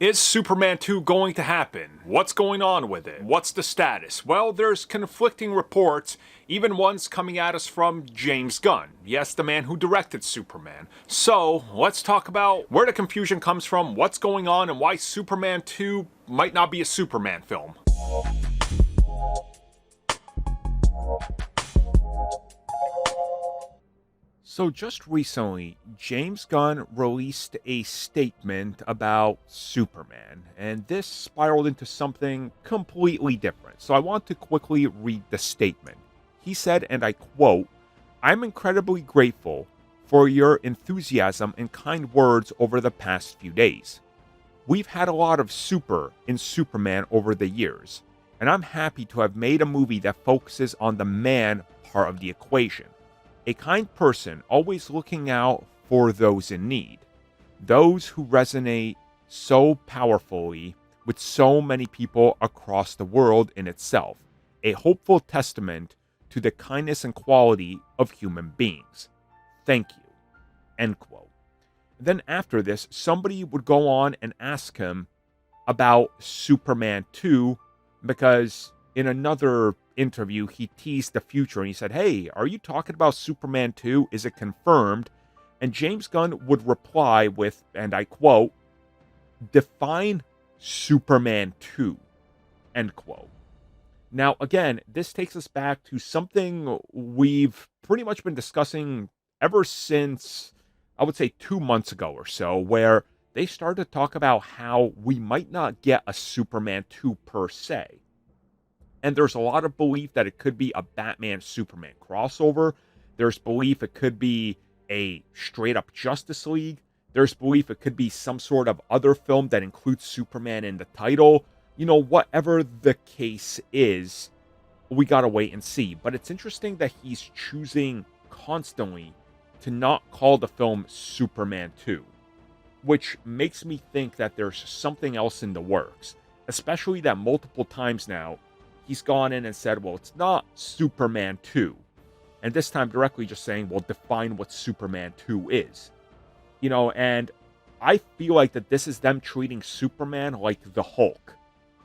Is Superman 2 going to happen? What's going on with it? What's the status? Well, there's conflicting reports, even ones coming at us from James Gunn. Yes, the man who directed Superman. So, let's talk about where the confusion comes from, what's going on, and why Superman 2 might not be a Superman film. So just recently, James Gunn released a statement about Superman, and this spiraled into something completely different. So I want to quickly read the statement. He said, and I quote, "I'm incredibly grateful for your enthusiasm and kind words over the past few days. We've had a lot of super in Superman over the years, and I'm happy to have made a movie that focuses on the man part of the equation. A kind person always looking out for those in need. Those who resonate so powerfully with so many people across the world in itself. A hopeful testament to the kindness and quality of human beings. Thank you." End quote. Then after this, somebody would go on and ask him about Superman 2 because in another interview, he teased the future and he said, "Hey, are you talking about Superman 2? Is it confirmed?" And James Gunn would reply with, and I quote, "Define Superman 2, end quote. Now, again, this takes us back to something we've pretty much been discussing ever since, I would say 2 months ago or so, where they started to talk about how we might not get a Superman 2 per se. And there's a lot of belief that it could be a Batman-Superman crossover. There's belief it could be a straight-up Justice League. There's belief it could be some sort of other film that includes Superman in the title. You know, whatever the case is, we gotta wait and see. But it's interesting that he's choosing constantly to not call the film Superman 2, which makes me think that there's something else in the works, especially that multiple times now, he's gone in and said, well, it's not Superman 2. And this time directly just saying, well, define what Superman 2 is. You know, and I feel like that this is them treating Superman like the Hulk.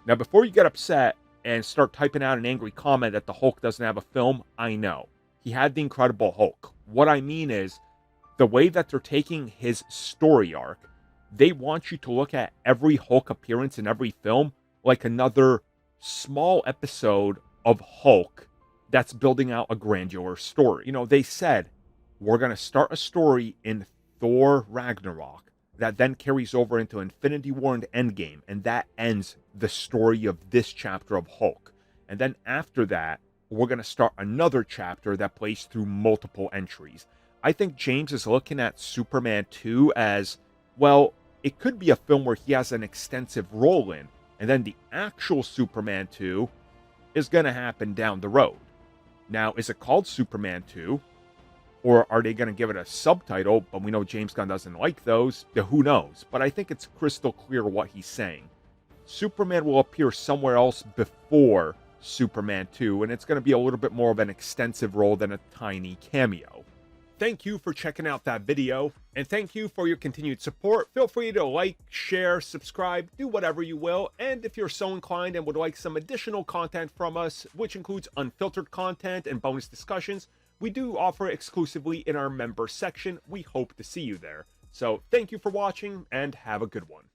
Now, before you get upset and start typing out an angry comment that the Hulk doesn't have a film, I know. He had the Incredible Hulk. What I mean is, the way that they're taking his story arc, they want you to look at every Hulk appearance in every film like another small episode of Hulk that's building out a granular story. You know, they said, we're going to start a story in Thor Ragnarok that then carries over into Infinity War and Endgame, and that ends the story of this chapter of Hulk. And then after that, we're going to start another chapter that plays through multiple entries. I think James is looking at Superman 2 as, well, it could be a film where he has an extensive role in, and then the actual Superman 2 is going to happen down the road. Now, is it called Superman 2? Or are they going to give it a subtitle? But we know James Gunn doesn't like those. Who knows? But I think it's crystal clear what he's saying. Superman will appear somewhere else before Superman 2, and it's going to be a little bit more of an extensive role than a tiny cameo. Thank you for checking out that video, and thank you for your continued support. Feel free to like, share, subscribe, do whatever you will, and if you're so inclined and would like some additional content from us, which includes unfiltered content and bonus discussions, we do offer exclusively in our member section. We hope to see you there. So thank you for watching, and have a good one.